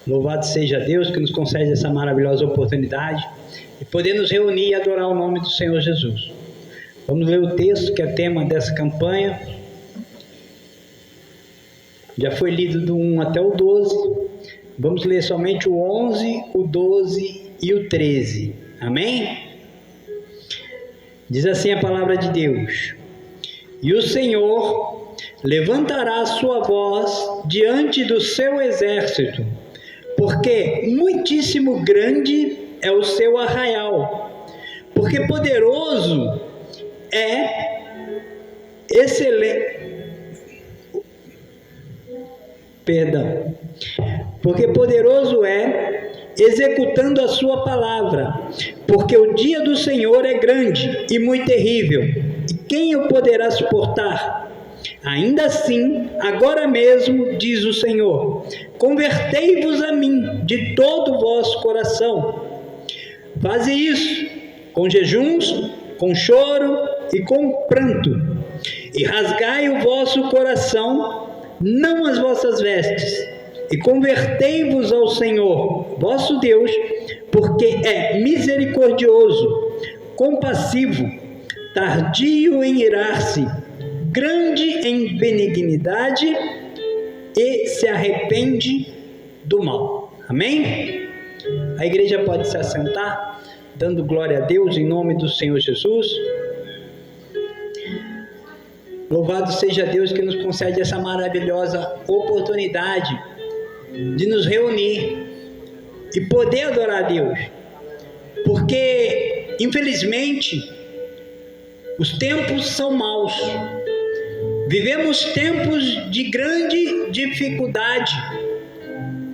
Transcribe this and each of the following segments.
Louvado seja Deus que nos concede essa maravilhosa oportunidade de poder nos reunir e adorar o nome do Senhor Jesus. Vamos ler o texto que é tema dessa campanha. Já foi lido do 1 até o 12. Vamos ler somente o 11, o 12 e o 13. Amém? Diz assim a palavra de Deus: E o Senhor levantará a sua voz diante do seu exército, porque muitíssimo grande é o seu arraial, porque poderoso é porque poderoso é executando a sua palavra, porque o dia do Senhor é grande e muito terrível, e quem o poderá suportar? Ainda assim, agora mesmo, diz o Senhor, convertei-vos a mim de todo o vosso coração. Faze isso com jejuns, com choro e com pranto, e rasgai o vosso coração, não as vossas vestes, e convertei-vos ao Senhor, vosso Deus, porque é misericordioso, compassivo, tardio em irar-se, grande em benignidade e se arrepende do mal. Amém? A igreja pode se assentar, dando glória a Deus em nome do Senhor Jesus. Louvado seja Deus que nos concede essa maravilhosa oportunidade de nos reunir e poder adorar a Deus, porque infelizmente os tempos são maus. Vivemos tempos de grande dificuldade,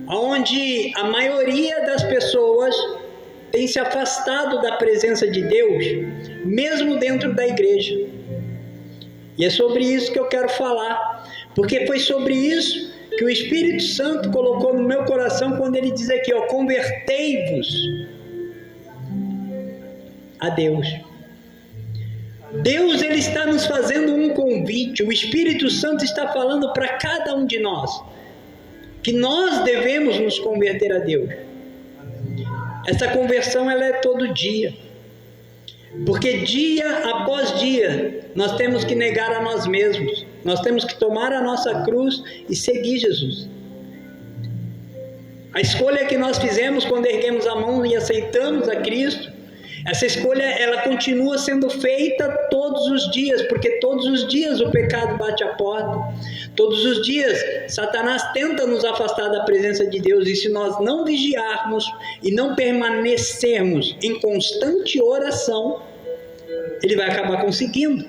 onde a maioria das pessoas tem se afastado da presença de Deus, mesmo dentro da igreja. E é sobre isso que eu quero falar, porque foi sobre isso que o Espírito Santo colocou no meu coração quando ele diz aqui, ó, convertei-vos a Deus. Deus, ele está nos fazendo um convite, o Espírito Santo está falando para cada um de nós, que nós devemos nos converter a Deus. Essa conversão, ela é todo dia, porque dia após dia, nós temos que negar a nós mesmos, nós temos que tomar a nossa cruz e seguir Jesus. A escolha que nós fizemos quando erguemos a mão e aceitamos a Cristo, essa escolha, ela continua sendo feita todos os dias, porque todos os dias o pecado bate a porta, todos os dias Satanás tenta nos afastar da presença de Deus, e se nós não vigiarmos e não permanecermos em constante oração, ele vai acabar conseguindo.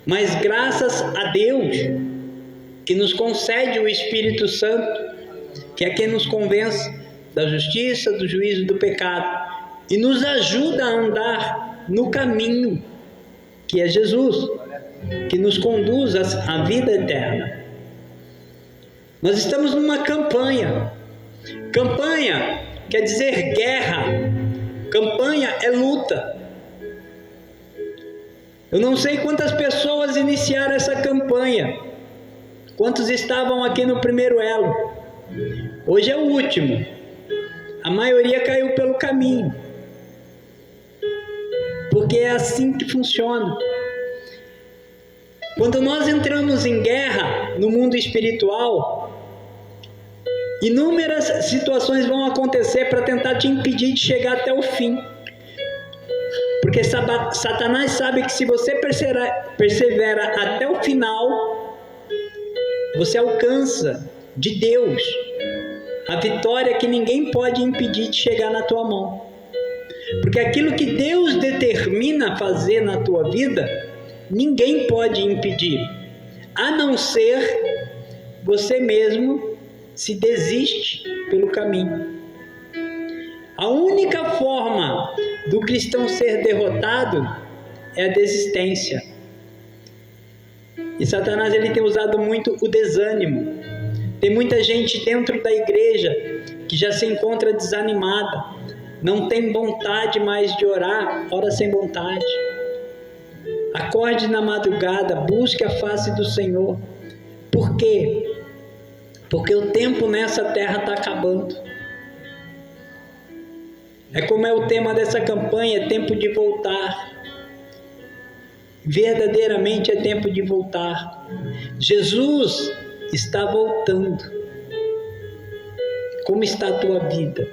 Mas graças a Deus, que nos concede o Espírito Santo, que é quem nos convence da justiça, do juízo e do pecado, e nos ajuda a andar no caminho que é Jesus, que nos conduz à vida eterna. Nós estamos numa campanha. Campanha quer dizer guerra. Campanha é luta. Eu não sei quantas pessoas iniciaram essa campanha, quantos estavam aqui no primeiro elo. Hoje é o último. A maioria caiu pelo caminho, porque é assim que funciona. Quando nós entramos em guerra no mundo espiritual, inúmeras situações vão acontecer para tentar te impedir de chegar até o fim, porque Satanás sabe que se você persevera até o final, você alcança de Deus a vitória que ninguém pode impedir de chegar na tua mão. Porque aquilo que Deus determina fazer na tua vida, ninguém pode impedir, a não ser você mesmo se desiste pelo caminho. A única forma do cristão ser derrotado é a desistência. E Satanás, ele tem usado muito o desânimo. Tem muita gente dentro da igreja que já se encontra desanimada, não tem vontade mais de orar, ora sem vontade. Acorde na madrugada, busque a face do Senhor. Por quê? porque o tempo nessa terra está acabando. É como é o tema dessa campanha, é tempo de voltar. Verdadeiramente é tempo de voltar. Jesus está voltando. Como está a tua vida?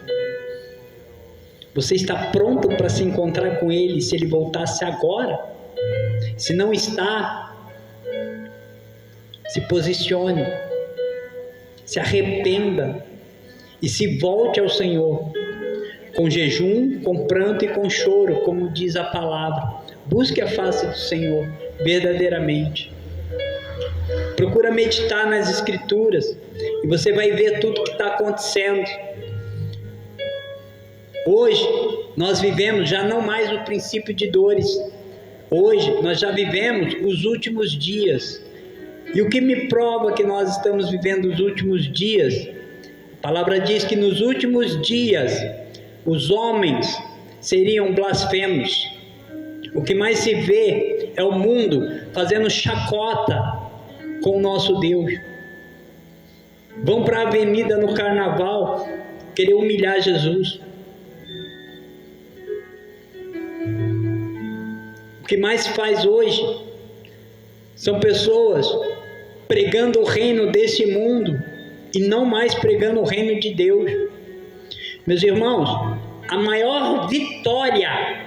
Você está pronto para se encontrar com Ele se Ele voltasse agora? Se não está, se posicione, se arrependa e se volte ao Senhor, com jejum, com pranto e com choro, como diz a palavra. Busque a face do Senhor, verdadeiramente. Procura meditar nas Escrituras, e você vai ver tudo que está acontecendo. Hoje, nós vivemos já não mais o princípio de dores. Hoje, nós já vivemos os últimos dias. E o que me prova que nós estamos vivendo os últimos dias? A palavra diz que nos últimos dias, os homens seriam blasfemos. O que mais se vê é o mundo fazendo chacota com o nosso Deus. Vão para a avenida no carnaval querer humilhar Jesus. O que mais se faz hoje são pessoas pregando o reino desse mundo e não mais pregando o reino de Deus. Meus irmãos, a maior vitória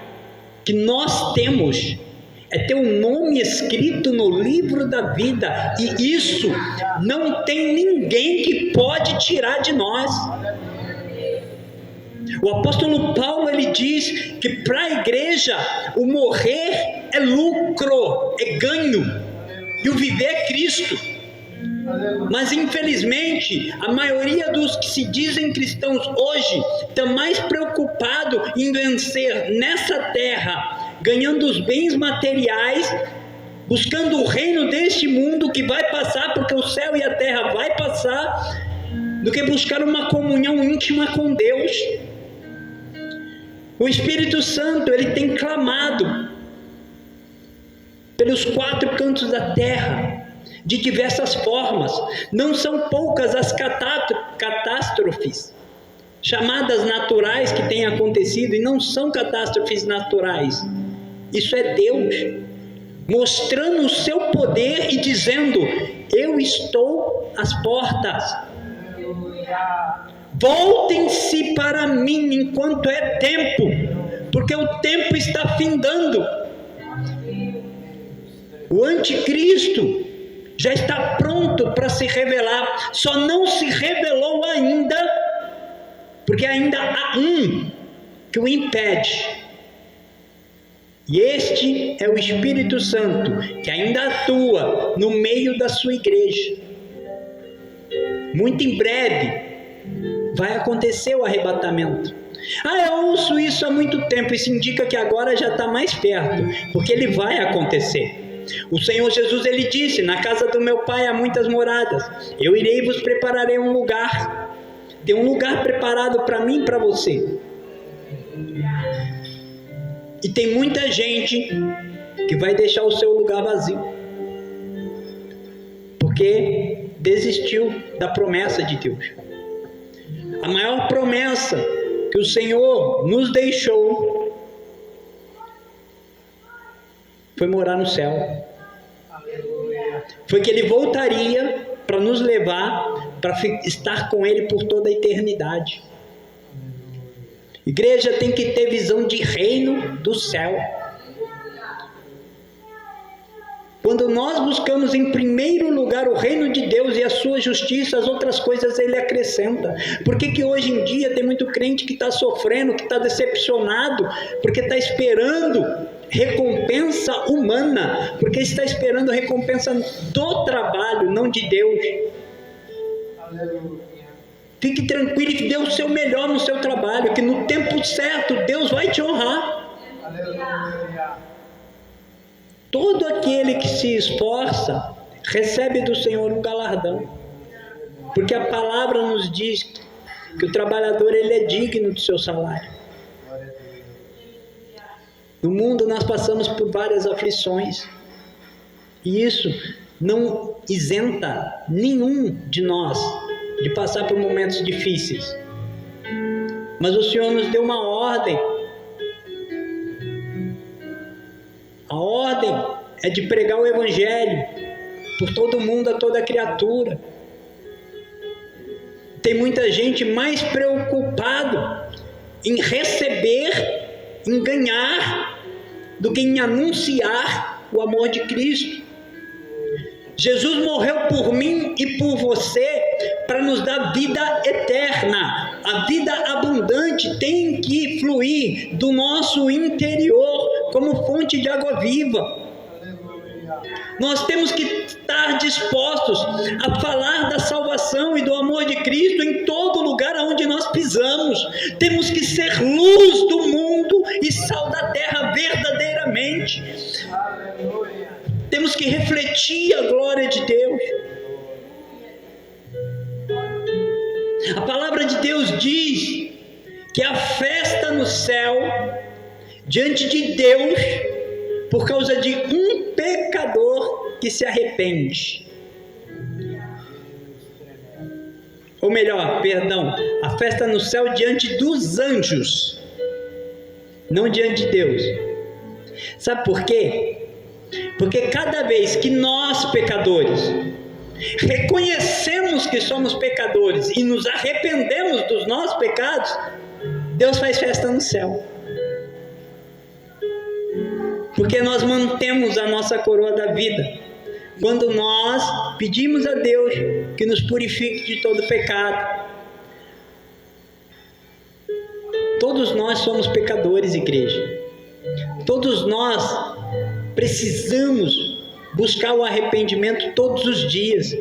que nós temos é ter um nome escrito no livro da vida, e isso não tem ninguém que pode tirar de nós. O apóstolo Paulo, ele diz que para a igreja o morrer é lucro, é ganho, e o viver é Cristo. Mas infelizmente a maioria dos que se dizem cristãos hoje está mais preocupado em vencer nessa terra, ganhando os bens materiais, buscando o reino deste mundo que vai passar, porque o céu e a terra vai passar, do que buscar uma comunhão íntima com Deus. O Espírito Santo, ele tem clamado pelos 4 cantos da terra, de diversas formas. Não são poucas as catástrofes chamadas naturais que têm acontecido, e não são catástrofes naturais. Isso é Deus mostrando o seu poder e dizendo: eu estou às portas. Voltem-se para mim enquanto é tempo, porque o tempo está findando. O anticristo já está pronto para se revelar, só não se revelou ainda, porque ainda há um que o impede. E este é o Espírito Santo, que ainda atua no meio da sua igreja. Muito em breve vai acontecer o arrebatamento. Eu ouço isso há muito tempo, isso indica que agora já está mais perto, porque ele vai acontecer. O Senhor Jesus, ele disse: na casa do meu Pai há muitas moradas, eu irei e vos prepararei um lugar. Tem um lugar preparado para mim e para você. E tem muita gente que vai deixar o seu lugar vazio, porque desistiu da promessa de Deus. A maior promessa que o Senhor nos deixou foi morar no céu. Foi que Ele voltaria para nos levar, para estar com Ele por toda a eternidade. Igreja tem que ter visão de reino do céu. Quando nós buscamos em primeiro lugar o reino de Deus e a sua justiça, as outras coisas Ele acrescenta. Por que que hoje em dia tem muito crente que está sofrendo, que está decepcionado, porque está esperando recompensa humana, porque está esperando recompensa do trabalho, não de Deus. Fique tranquilo que dê o seu melhor no seu trabalho, que no tempo certo Deus vai te honrar. Todo aquele que se esforça recebe do Senhor um galardão, porque a palavra nos diz que o trabalhador, ele é digno do seu salário. No mundo nós passamos por várias aflições, e isso não isenta nenhum de nós de passar por momentos difíceis. Mas o Senhor nos deu uma ordem. A ordem é de pregar o Evangelho por todo mundo, a toda criatura. Tem muita gente mais preocupada em receber, em ganhar, do que em anunciar o amor de Cristo. Jesus morreu por mim e por você para nos dar vida eterna. A vida abundante tem que fluir do nosso interior como fonte de água viva. Nós temos que estar dispostos a falar da salvação e do amor de Cristo em todo lugar onde nós pisamos. Temos que ser luz do mundo e sal da terra verdadeiramente. Temos que refletir a glória de Deus. A palavra de Deus diz que a festa no céu, diante de Deus, por causa de um pecador que se arrepende. Ou melhor, perdão, a festa no céu diante dos anjos, não diante de Deus. Sabe por quê? Porque cada vez que nós, pecadores, reconhecemos que somos pecadores e nos arrependemos dos nossos pecados, Deus faz festa no céu. Porque nós mantemos a nossa coroa da vida quando nós pedimos a Deus que nos purifique de todo pecado. Todos nós somos pecadores, igreja. Todos nós precisamos buscar o arrependimento todos os dias.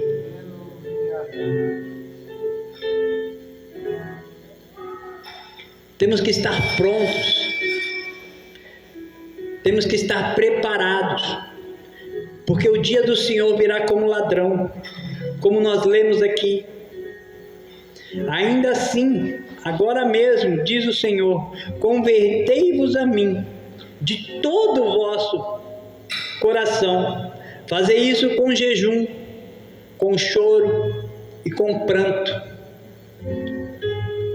Temos que estar prontos. Temos que estar preparados, porque o dia do Senhor virá como ladrão, como nós lemos aqui. Ainda assim, agora mesmo, diz o Senhor, convertei-vos a mim de todo o vosso coração. Fazei isso com jejum, com choro e com pranto.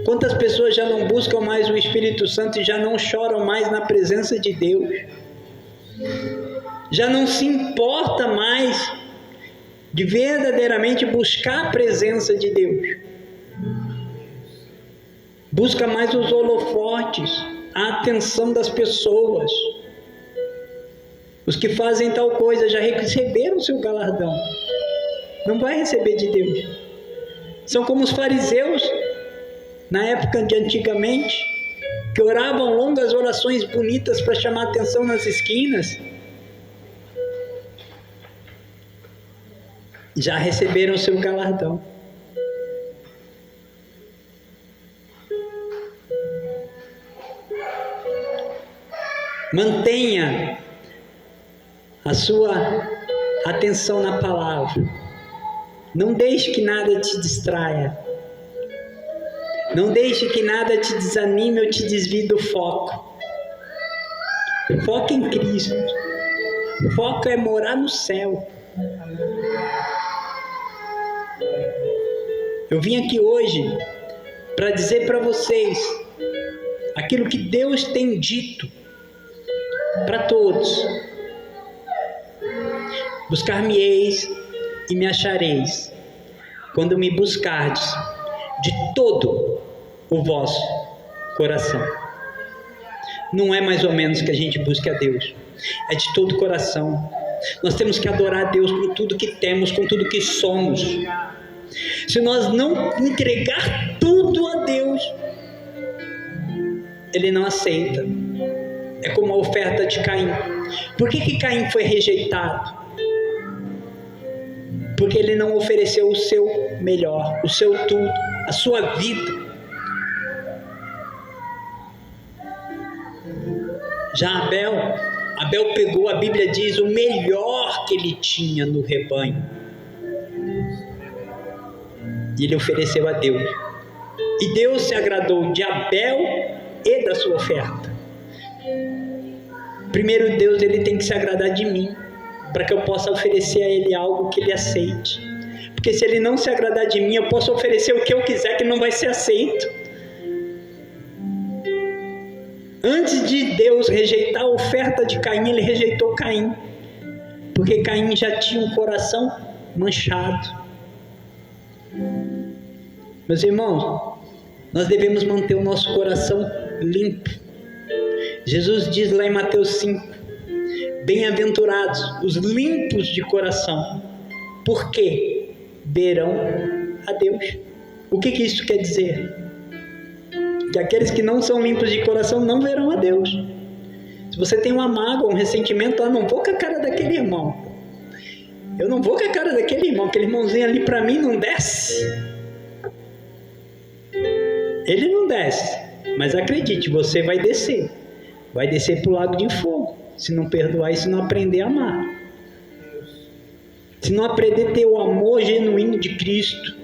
Quantas pessoas já não buscam mais o Espírito Santo e já não choram mais na presença de Deus? Já não se importa mais de verdadeiramente buscar a presença de Deus. Busca mais os holofotes, a atenção das pessoas. Os que fazem tal coisa já receberam o seu galardão. Não vai receber de Deus. São como os fariseus na época de antigamente, que oravam longas orações bonitas para chamar atenção nas esquinas, já receberam o seu galardão. Mantenha a sua atenção na palavra. Não deixe que nada te distraia. Não deixe que nada te desanime ou te desvie do foco. Foca em Cristo. O foco é morar no céu. Eu vim aqui hoje para dizer para vocês aquilo que Deus tem dito para todos. Buscar-me-eis e me achareis, quando me buscardes de todo o vosso coração. Não é mais ou menos que a gente busque a Deus, é de todo o coração. Nós temos que adorar a Deus com tudo que temos, com tudo que somos. Se nós não entregar tudo a Deus, Ele não aceita. É como a oferta de Caim. Por que Caim foi rejeitado? Porque ele não ofereceu o seu melhor, o seu tudo, a sua vida. Já Abel pegou, a Bíblia diz, o melhor que ele tinha no rebanho. E ele ofereceu a Deus. E Deus se agradou de Abel e da sua oferta. Primeiro, Deus ele tem que se agradar de mim, para que eu possa oferecer a Ele algo que Ele aceite. Porque se ele não se agradar de mim, eu posso oferecer o que eu quiser que não vai ser aceito. Antes de Deus rejeitar a oferta de Caim, ele rejeitou Caim. Porque Caim já tinha um coração manchado. Meus irmãos, nós devemos manter o nosso coração limpo. Jesus diz lá em Mateus 5, bem-aventurados os limpos de coração, porque verão a Deus. O que isso quer dizer? Que aqueles que não são limpos de coração não verão a Deus. Se você tem uma mágoa, um ressentimento, eu não vou com a cara daquele irmão. Eu não vou com a cara daquele irmão, aquele irmãozinho ali para mim não desce. Ele não desce, mas acredite, você vai descer. Vai descer para o lago de fogo, se não perdoar e se não aprender a amar. Se não aprender a ter o amor genuíno de Cristo,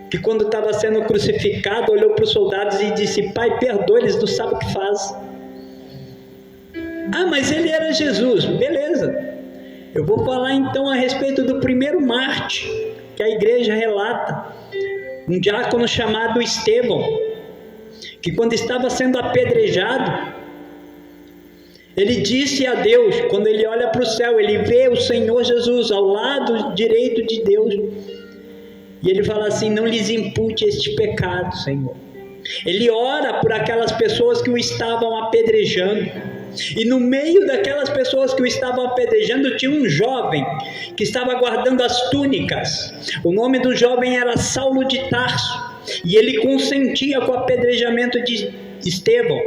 que quando estava sendo crucificado, olhou para os soldados e disse: Pai, perdoa, eles não sabem o que fazem. Ah, mas ele era Jesus. Beleza. Eu vou falar então a respeito do primeiro mártir que a igreja relata. Um diácono chamado Estevão, que quando estava sendo apedrejado, ele disse a Deus, quando ele olha para o céu, ele vê o Senhor Jesus ao lado direito de Deus, e ele fala assim: não lhes impute este pecado, Senhor. Ele ora por aquelas pessoas que o estavam apedrejando, e no meio daquelas pessoas que o estavam apedrejando tinha um jovem que estava guardando as túnicas. O nome do jovem era Saulo de Tarso, e ele consentia com o apedrejamento de Estevão,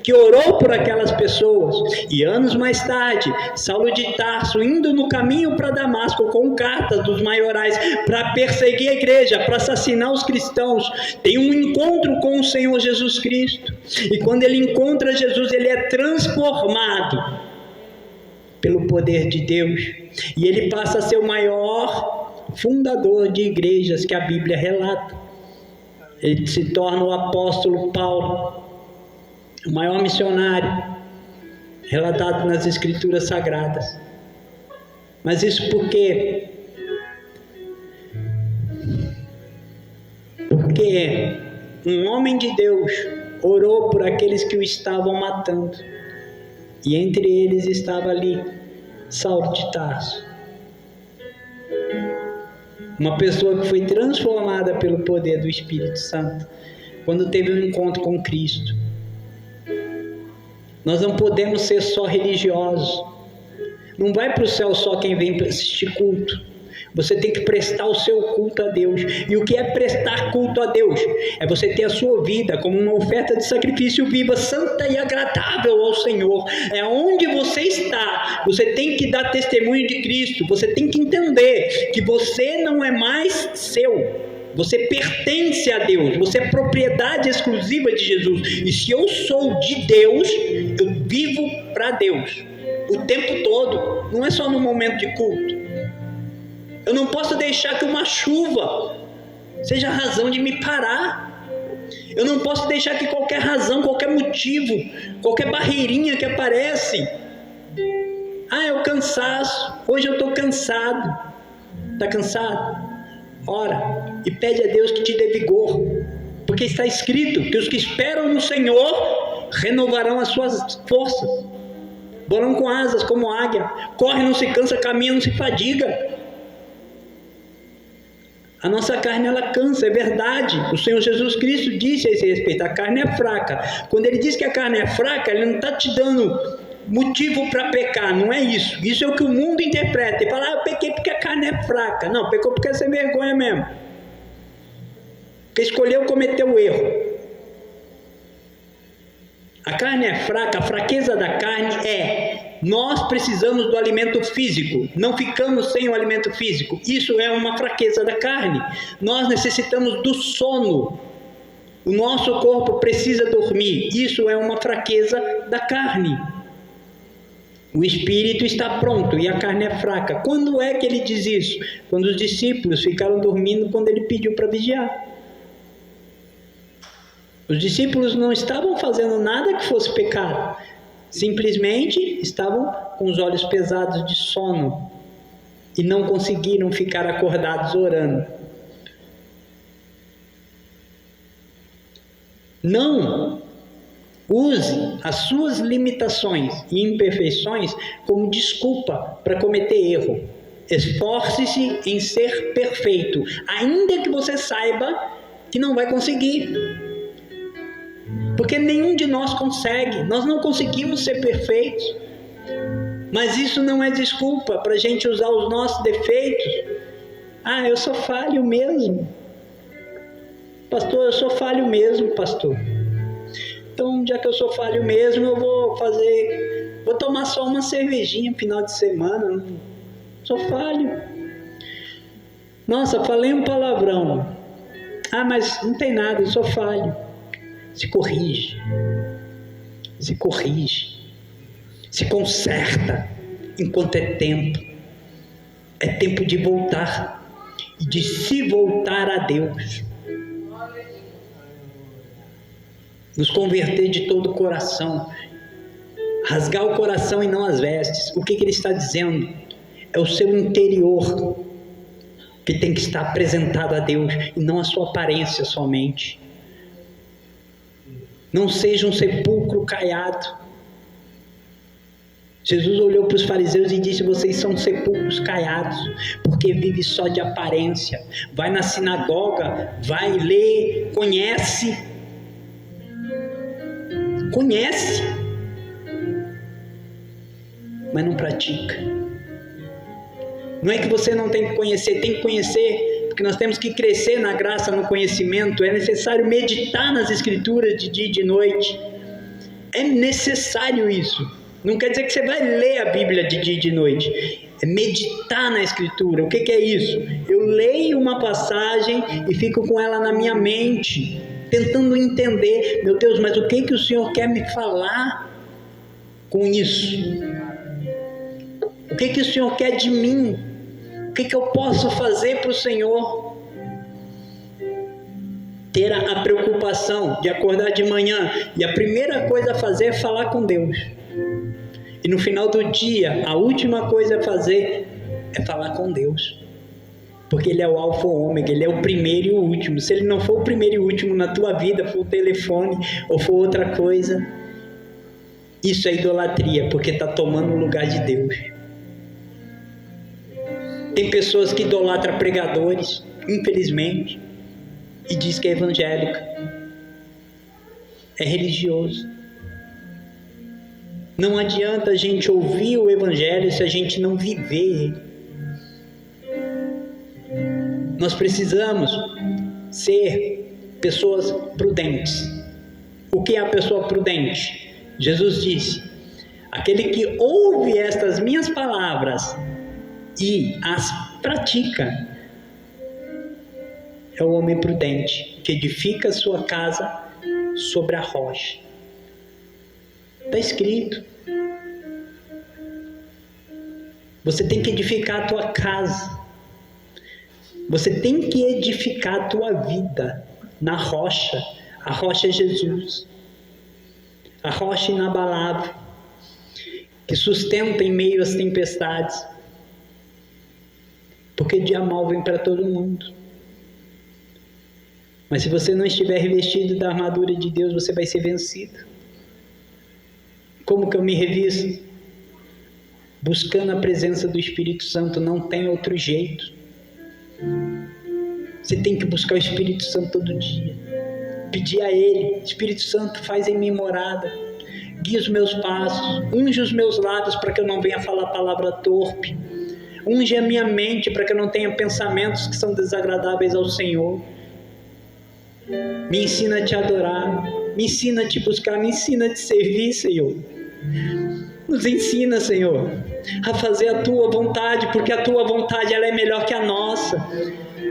que orou por aquelas pessoas. E anos mais tarde, Saulo de Tarso, indo no caminho para Damasco com cartas dos maiorais para perseguir a igreja, para assassinar os cristãos, tem um encontro com o Senhor Jesus Cristo. E quando ele encontra Jesus, ele é transformado pelo poder de Deus. E ele passa a ser o maior fundador de igrejas que a Bíblia relata. Ele se torna o apóstolo Paulo, o maior missionário relatado nas Escrituras Sagradas. Mas isso por quê? Porque um homem de Deus orou por aqueles que o estavam matando, e entre eles estava ali Saulo de Tarso, uma pessoa que foi transformada pelo poder do Espírito Santo quando teve um encontro com Cristo. Nós não podemos ser só religiosos. Não vai para o céu só quem vem para assistir culto. Você tem que prestar o seu culto a Deus. E o que é prestar culto a Deus? É você ter a sua vida como uma oferta de sacrifício viva, santa e agradável ao Senhor. É onde você está. Você tem que dar testemunho de Cristo. Você tem que entender que você não é mais seu. Você pertence a Deus, você é propriedade exclusiva de Jesus. E se eu sou de Deus, eu vivo para Deus o tempo todo, não é só no momento de culto. Eu não posso deixar que uma chuva seja a razão de me parar. Eu não posso deixar que qualquer razão, qualquer motivo, qualquer barreirinha que aparece. Ah, é o cansaço, hoje eu estou cansado. Está cansado? Ora e pede a Deus que te dê vigor, porque está escrito que os que esperam no Senhor renovarão as suas forças, voarão com asas como águia, corre, não se cansa, caminha, não se fadiga. A nossa carne, ela cansa, é verdade. O Senhor Jesus Cristo disse a esse respeito: a carne é fraca. Quando ele diz que a carne é fraca, ele não está te dando motivo para pecar, não é isso. Isso é o que o mundo interpreta e fala: eu pequei porque a carne é fraca. Não, pecou porque é sem vergonha mesmo, porque escolheu cometer o erro. A carne é fraca. A fraqueza da carne é: nós precisamos do alimento físico, não ficamos sem o alimento físico. Isso é uma fraqueza da carne. Nós necessitamos do sono. O nosso corpo precisa dormir. Isso é uma fraqueza da carne. O espírito está pronto e a carne é fraca. Quando é que ele diz isso? Quando os discípulos ficaram dormindo, quando ele pediu para vigiar. Os discípulos não estavam fazendo nada que fosse pecado. Simplesmente estavam com os olhos pesados de sono. e não conseguiram ficar acordados orando. Não use as suas limitações e imperfeições como desculpa para cometer erro. Esforce-se em ser perfeito, ainda que você saiba que não vai conseguir. Porque nenhum de nós consegue, nós não conseguimos ser perfeitos. Mas isso não é desculpa para a gente usar os nossos defeitos. Ah, eu sou falho mesmo. Pastor, eu sou falho mesmo, pastor. Então, já que eu sou falho mesmo, eu vou tomar só uma cervejinha no final de semana. Sou falho. Nossa, falei um palavrão. Ah, mas não tem nada, eu sou falho. Se corrige. Se corrige. Se conserta enquanto é tempo. É tempo de voltar e de se voltar a Deus. Nos converter de todo o coração. Rasgar o coração e não as vestes. O que ele está dizendo? É o seu interior que tem que estar apresentado a Deus e não a sua aparência somente. Não seja um sepulcro caiado. Jesus olhou para os fariseus e disse: vocês são sepulcros caiados, porque vive só de aparência. Vai na sinagoga, vai ler, conhece, mas não pratica. Não é que você não tem que conhecer, tem que conhecer, porque nós temos que crescer na graça, no conhecimento. É necessário meditar nas Escrituras de dia e de noite. É necessário isso. Não quer dizer que você vai ler a Bíblia de dia e de noite. É meditar na Escritura. O que é isso? Eu leio uma passagem e fico com ela na minha mente, tentando entender. Meu Deus, mas o que o Senhor quer me falar com isso? O que o Senhor quer de mim? O que eu posso fazer para o Senhor? Ter a preocupação de acordar de manhã e a primeira coisa a fazer é falar com Deus. E no final do dia, a última coisa a fazer é falar com Deus. Porque Ele é o alfa e o ômega, Ele é o primeiro e o último. Se Ele não for o primeiro e o último na tua vida, for o telefone ou for outra coisa, isso é idolatria, porque está tomando o lugar de Deus. Tem pessoas que idolatram pregadores, infelizmente, e diz que é evangélico, é religioso. Não adianta a gente ouvir o evangelho se a gente não viver. Nós precisamos ser pessoas prudentes. O que é a pessoa prudente? Jesus disse: aquele que ouve estas minhas palavras e as pratica é o homem prudente, que edifica a sua casa sobre a rocha. Está escrito. Você tem que edificar a tua casa. Você tem que edificar a tua vida na rocha. A rocha é Jesus. A rocha inabalável, que sustenta em meio às tempestades. Porque dia mal vem para todo mundo. Mas se você não estiver revestido da armadura de Deus, você vai ser vencido. Como que eu me revisto? Buscando a presença do Espírito Santo, não tem outro jeito. Você tem que buscar o Espírito Santo todo dia. Pedir a Ele: Espírito Santo, faz em mim morada. Guia os meus passos, unge os meus lábios para que eu não venha falar palavra torpe. Unge a minha mente para que eu não tenha pensamentos que são desagradáveis ao Senhor. Me ensina a te adorar, me ensina a te buscar, me ensina a te servir, Senhor. Nos ensina, Senhor, a fazer a Tua vontade, porque a Tua vontade ela é melhor que a nossa.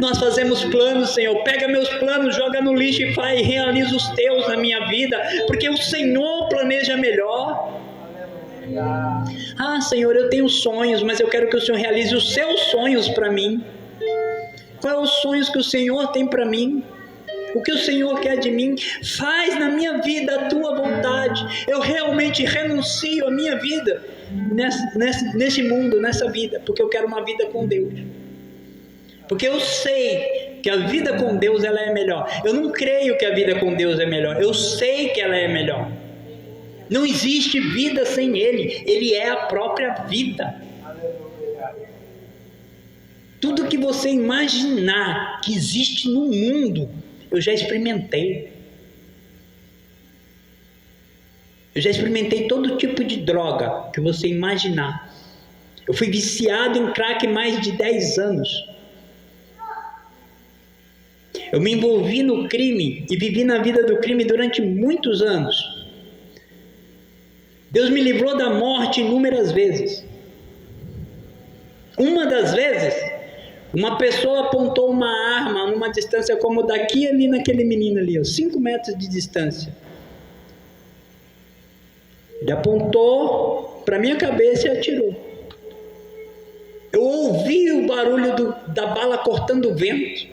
Nós fazemos planos, Senhor, pega meus planos, joga no lixo e realiza os Teus na minha vida, porque o Senhor planeja melhor. Ah, Senhor, eu tenho sonhos, mas eu quero que o Senhor realize os Seus sonhos para mim. Quais são os sonhos que o Senhor tem para mim? o que o Senhor quer de mim, faz na minha vida a tua vontade. Eu realmente renuncio a minha vida nesse mundo, nessa vida, porque eu quero uma vida com Deus. Porque eu sei que a vida com Deus ela é melhor. Eu não creio que a vida com Deus é melhor, eu sei que ela é melhor. Não existe vida sem Ele, Ele é a própria vida. Tudo que você imaginar que existe no mundo, eu já experimentei. Eu já experimentei todo tipo de droga que você imaginar. Eu fui viciado em crack mais de 10 anos. Eu me envolvi no crime e vivi na vida do crime durante muitos anos. Deus me livrou da morte inúmeras vezes. Uma das vezes, uma pessoa apontou uma arma numa distância como daqui ali naquele menino ali, 5 metros de distância. Ele apontou para minha cabeça e atirou. Eu ouvi o barulho da bala cortando o vento.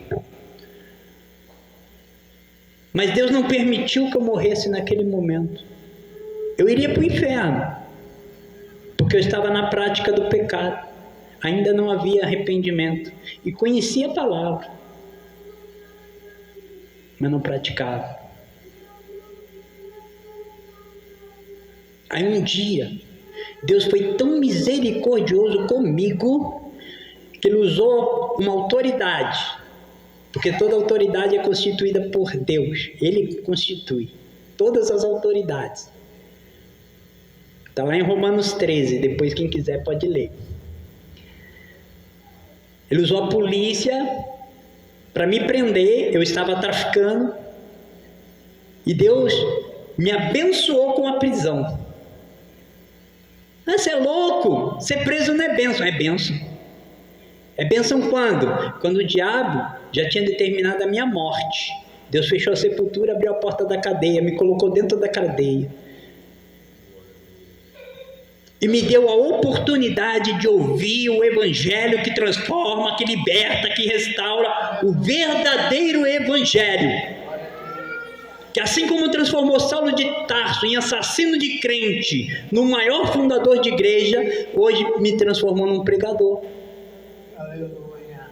Mas Deus não permitiu que eu morresse naquele momento. Eu iria para o inferno, porque eu estava na prática do pecado. Ainda não havia arrependimento. E conhecia a palavra, mas não praticava. Aí um dia, Deus foi tão misericordioso comigo, que Ele usou uma autoridade, porque toda autoridade é constituída por Deus. Ele constitui todas as autoridades. Está lá em Romanos 13, depois quem quiser pode ler. Ele usou a polícia para me prender, eu estava traficando, e Deus me abençoou com a prisão. Você é louco? Ser preso não é bênção, é bênção. É bênção quando? Quando o diabo já tinha determinado a minha morte. Deus fechou a sepultura, abriu a porta da cadeia, me colocou dentro da cadeia. E me deu a oportunidade de ouvir o Evangelho que transforma, que liberta, que restaura, o verdadeiro Evangelho. Que assim como transformou Saulo de Tarso em assassino de crente, no maior fundador de igreja, hoje me transformou num pregador. Aleluia.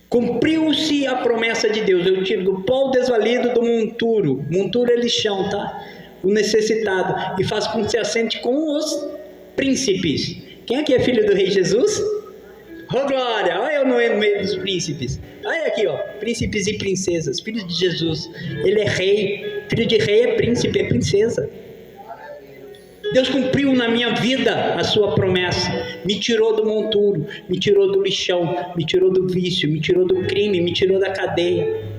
Cumpriu-se a promessa de Deus. Eu tiro do pó o desvalido do monturo. Monturo é lixão, tá? O necessitado, e faz com que se assente com os príncipes. Quem aqui é filho do rei Jesus? Oh glória, olha eu no meio dos príncipes. Olha aqui, ó, príncipes e princesas, filho de Jesus. Ele é rei, filho de rei é príncipe, é princesa. Deus cumpriu na minha vida a sua promessa. Me tirou do monturo, me tirou do lixão, me tirou do vício, me tirou do crime, me tirou da cadeia.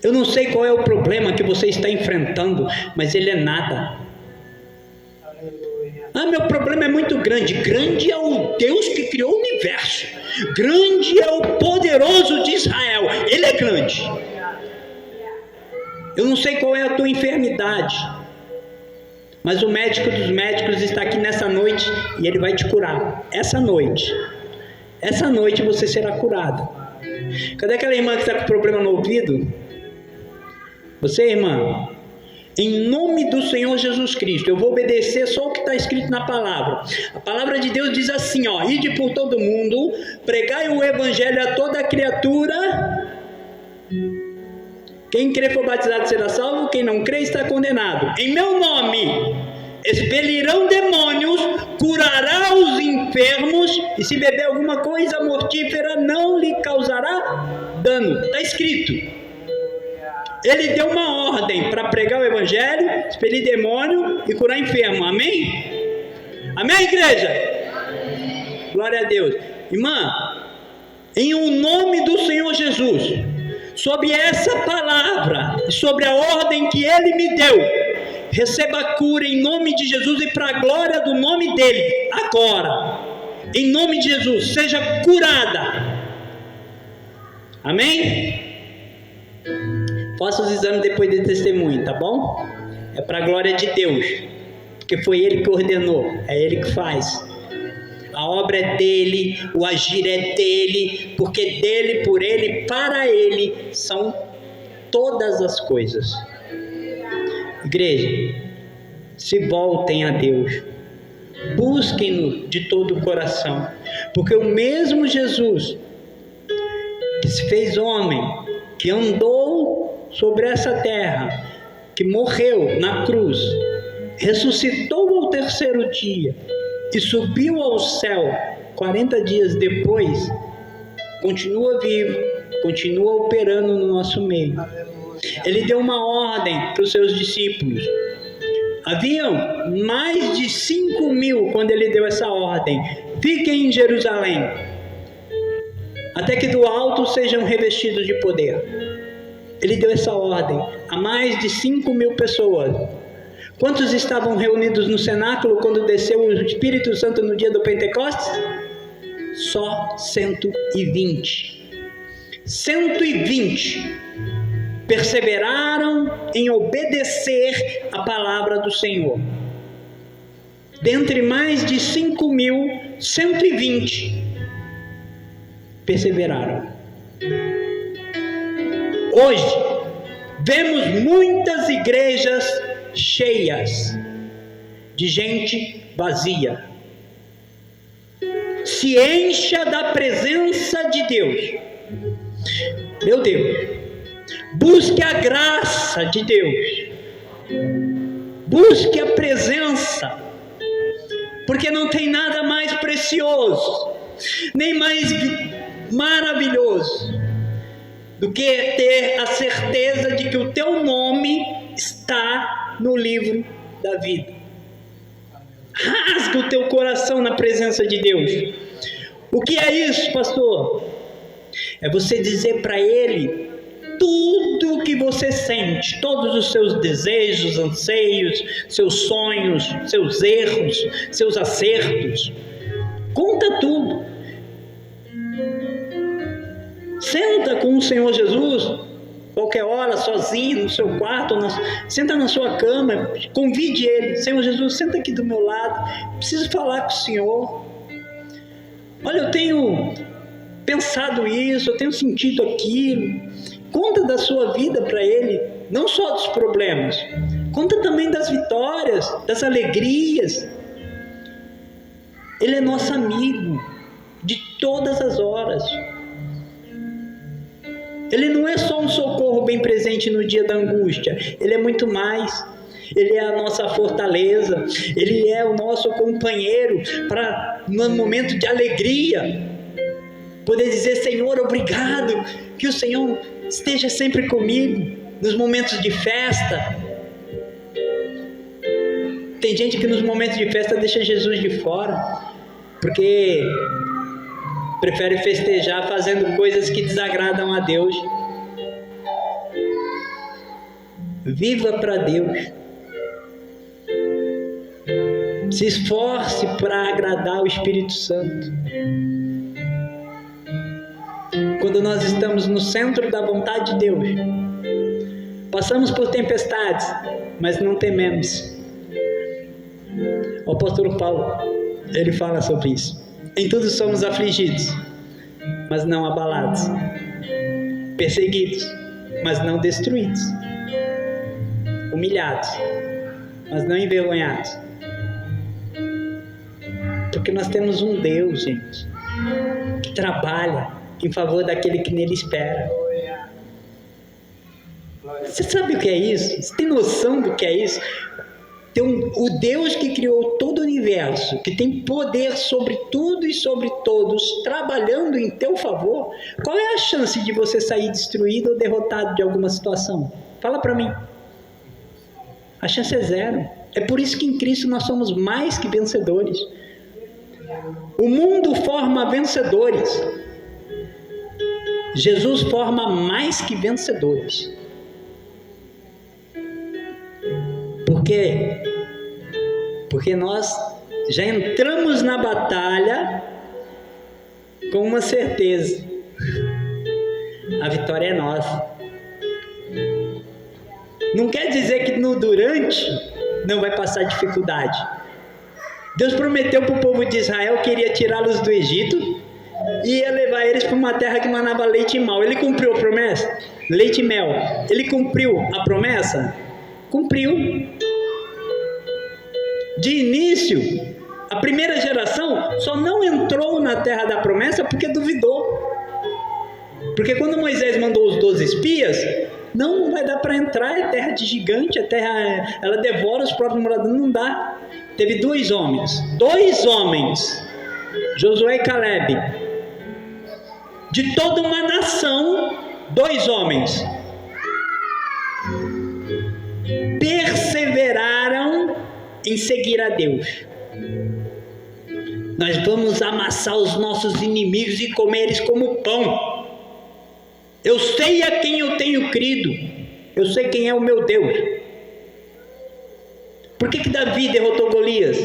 Eu não sei qual é o problema que você está enfrentando, mas ele é nada. Ah, meu problema é muito grande. Grande é o Deus que criou o universo. Grande é o poderoso de Israel. Ele é grande. Eu não sei qual é a tua enfermidade, mas o médico dos médicos está aqui nessa noite e ele vai te curar. Essa noite você será curado. Cadê aquela irmã que está com problema no ouvido? Você, irmã, em nome do Senhor Jesus Cristo, eu vou obedecer só o que está escrito na palavra. A palavra de Deus diz assim, ó: ide por todo mundo, pregai o evangelho a toda criatura. Quem crê for batizado será salvo, quem não crê está condenado. Em meu nome expelirão demônios, curará os enfermos, e se beber alguma coisa mortífera não lhe causará dano. Está escrito. Ele deu uma ordem para pregar o evangelho, expelir demônio e curar enfermo. Amém? Amém, igreja? Glória a Deus. Irmã, em o nome do Senhor Jesus, sobre essa palavra, sobre a ordem que Ele me deu, receba a cura em nome de Jesus e para a glória do nome dEle. Agora, em nome de Jesus, seja curada. Amém? Faça os exames depois de testemunho, tá bom? É para a glória de Deus, porque foi Ele que ordenou, é Ele que faz. A a obra é dele, o agir é dele, porque dele, por ele, para ele são todas as coisas. Igreja, se voltem a Deus, busquem-no de todo o coração, porque o mesmo Jesus que se fez homem, que andou sobre essa terra, que morreu na cruz, ressuscitou ao terceiro dia e subiu ao céu 40 dias depois, continua vivo, continua operando no nosso meio. Ele deu uma ordem para os seus discípulos. Haviam mais de 5.000 quando ele deu essa ordem: fiquem em Jerusalém, até que do alto sejam revestidos de poder. Ele deu essa ordem a mais de 5.000 pessoas. Quantos estavam reunidos no cenáculo quando desceu o Espírito Santo no dia do Pentecostes? Só 120. 120 perseveraram em obedecer a palavra do Senhor. Dentre mais de 5.000, 120 perseveraram. Hoje, vemos muitas igrejas cheias de gente vazia. Se encha da presença de Deus. Meu Deus, busque a graça de Deus, busque a presença, porque não tem nada mais precioso, nem mais maravilhoso do que ter a certeza de que o teu nome está no livro da vida. Rasga o teu coração na presença de Deus. O que é isso, pastor? É você dizer para Ele tudo o que você sente, todos os seus desejos, anseios, seus sonhos, seus erros, seus acertos. Conta tudo. Senta com o Senhor Jesus, qualquer hora, sozinho, no seu quarto, senta na sua cama, convide Ele. Senhor Jesus, senta aqui do meu lado, preciso falar com o Senhor. Olha, eu tenho pensado isso, eu tenho sentido aquilo. Conta da sua vida para Ele, não só dos problemas, conta também das vitórias, das alegrias. Ele é nosso amigo de todas as horas. Ele não é só um socorro bem presente no dia da angústia, Ele é muito mais. Ele é a nossa fortaleza, Ele é o nosso companheiro para, no momento de alegria, poder dizer: Senhor, obrigado, que o Senhor esteja sempre comigo nos momentos de festa. Tem gente que nos momentos de festa deixa Jesus de fora, porque prefere festejar fazendo coisas que desagradam a Deus. Viva para Deus. Se esforce para agradar o Espírito Santo. Quando nós estamos no centro da vontade de Deus, passamos por tempestades, mas não tememos. O apóstolo Paulo, ele fala sobre isso. Em tudo somos afligidos, mas não abalados, perseguidos, mas não destruídos, humilhados, mas não envergonhados. Porque nós temos um Deus, gente, que trabalha em favor daquele que nele espera. Você sabe o que é isso? Você tem noção do que é isso? O Deus que criou todo o universo, que tem poder sobre tudo e sobre todos, trabalhando em teu favor, qual é a chance de você sair destruído ou derrotado de alguma situação? Fala para mim. A chance é zero. É por isso que em Cristo nós somos mais que vencedores. O mundo forma vencedores. Jesus forma mais que vencedores. Por quê? Porque nós já entramos na batalha com uma certeza: a vitória é nossa. Não quer dizer que no durante não vai passar dificuldade, Deus prometeu para o povo de Israel que iria tirá-los do Egito e ia levar eles para uma terra que manava leite e mel. Ele cumpriu a promessa? Leite e mel. Ele cumpriu a promessa? Cumpriu. De início, a primeira geração só não entrou na terra da promessa porque duvidou. Porque quando Moisés mandou os 12 espias, não vai dar para entrar, é terra de gigante, a terra, ela devora os próprios moradores, não dá. Teve dois homens, Josué e Caleb, de toda uma nação, 2 homens, perseveraram em seguir a Deus. Nós vamos amassar os nossos inimigos e comer eles como pão. Eu sei a quem eu tenho crido, eu sei quem é o meu Deus. Por que Davi derrotou Golias?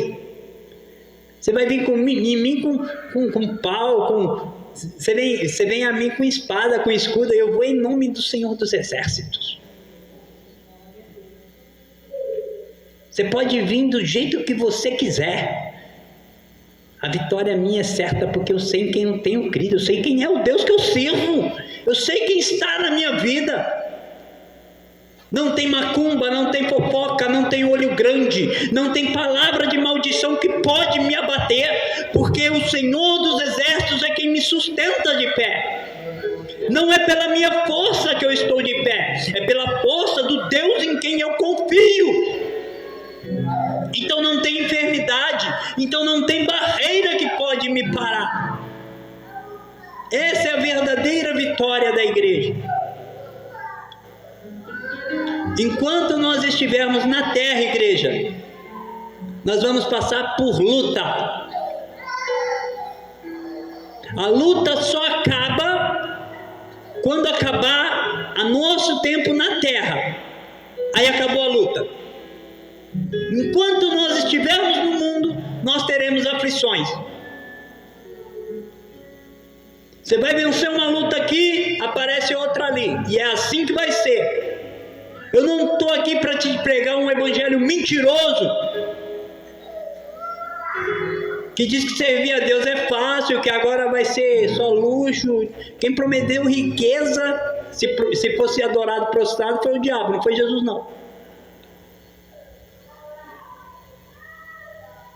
Você vai vir em mim com pau, você vem a mim com espada, com escudo, eu vou em nome do Senhor dos Exércitos. Você pode vir do jeito que você quiser. A vitória minha é certa, porque eu sei em quem eu tenho crido, eu sei quem é o Deus que eu sirvo, eu sei quem está na minha vida. Não tem macumba, não tem fofoca, não tem olho grande, não tem palavra de maldição que pode me abater, porque o Senhor dos Exércitos é quem me sustenta de pé. Não é pela minha força que eu estou de pé, é pela força do Deus em quem eu confio. Então não tem enfermidade, então não tem barreira que pode me parar. Essa é a verdadeira vitória da igreja. Enquanto nós estivermos na terra, igreja, nós vamos passar por luta. A luta só acaba quando acabar o nosso tempo na terra. Aí acabou a luta. Enquanto nós estivermos no mundo, nós teremos aflições. Você vai vencer uma luta aqui, aparece outra ali. E é assim que vai ser. Eu não estou aqui para te pregar um evangelho mentiroso, que diz que servir a Deus é fácil, que agora vai ser só luxo. Quem prometeu riqueza, se fosse adorado prostrado, foi o diabo, não foi Jesus não.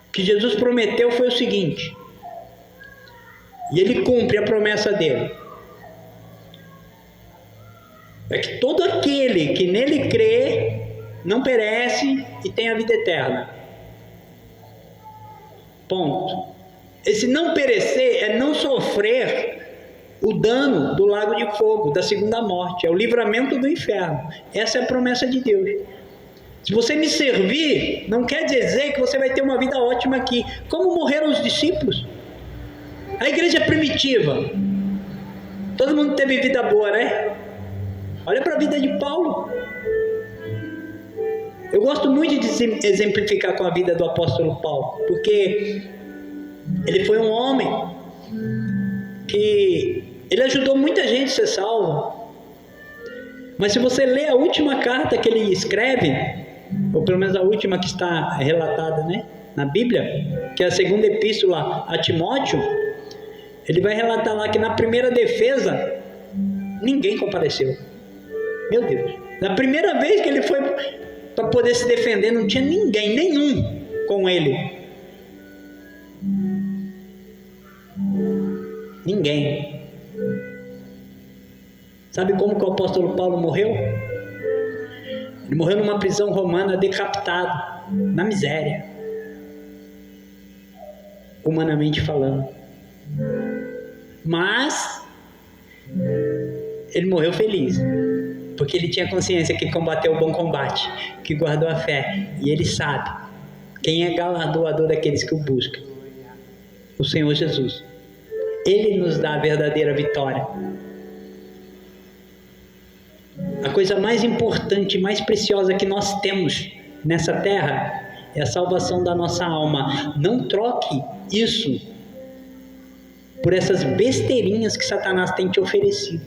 O que Jesus prometeu foi o seguinte, e ele cumpre a promessa dele, é que todo aquele que nele crê não perece e tem a vida eterna. Ponto. Esse não perecer é não sofrer o dano do lago de fogo, da segunda morte, é o livramento do inferno. Essa é a promessa de Deus. Se você me servir, não quer dizer que você vai ter uma vida ótima aqui. Como morreram os discípulos? A igreja primitiva, todo mundo teve vida boa, né? Olha para a vida de Paulo. Eu gosto muito de exemplificar com a vida do apóstolo Paulo, porque ele foi um homem que ele ajudou muita gente a ser salvo. Mas se você ler a última carta que ele escreve, ou pelo menos a última que está relatada, né, na Bíblia, que é a segunda epístola a Timóteo, ele vai relatar lá que na primeira defesa ninguém compareceu. Meu Deus, na primeira vez que ele foi para poder se defender, não tinha nenhum com ele. Ninguém. Sabe como que o apóstolo Paulo morreu? Ele morreu numa prisão romana, decapitado, na miséria, humanamente falando. Mas ele morreu feliz, porque ele tinha consciência que combateu o bom combate, que guardou a fé, e ele sabe quem é galardoador daqueles que o buscam: o Senhor Jesus. Ele nos dá a verdadeira vitória. A coisa mais importante, mais preciosa que nós temos nessa terra é a salvação da nossa alma. Não troque isso por essas besteirinhas que Satanás tem te oferecido.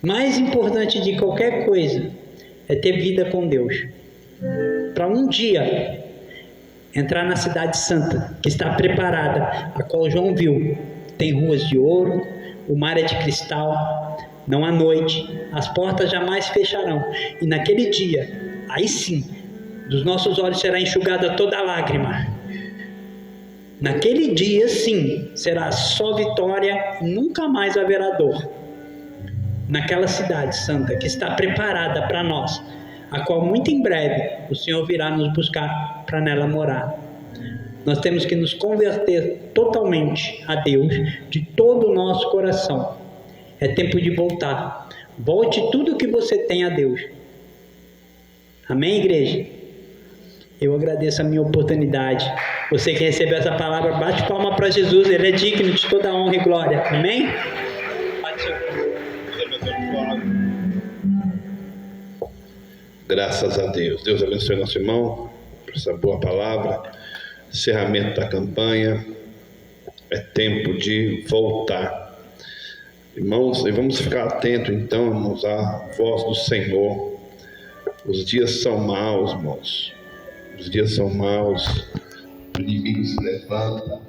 Mais importante de qualquer coisa é ter vida com Deus. para um dia entrar na cidade santa, que está preparada, a qual João viu. Tem ruas de ouro, o mar é de cristal, não há noite, as portas jamais fecharão. E naquele dia, aí sim, dos nossos olhos será enxugada toda lágrima. Naquele dia, sim, será só vitória, nunca mais haverá dor. Naquela cidade santa que está preparada para nós, a qual muito em breve o Senhor virá nos buscar para nela morar. Nós temos que nos converter totalmente a Deus, de todo o nosso coração. É tempo de voltar. Volte tudo o que você tem a Deus. Amém, igreja? Eu agradeço a minha oportunidade. Você que recebeu essa palavra, bate palma para Jesus. Ele é digno de toda honra e glória. Amém? Graças a Deus. Deus abençoe nosso irmão por essa boa palavra. Encerramento da campanha. É tempo de voltar. Irmãos, e vamos ficar atentos então, irmãos, à voz do Senhor. Os dias são maus, irmãos. Os dias são maus. O inimigo se levanta.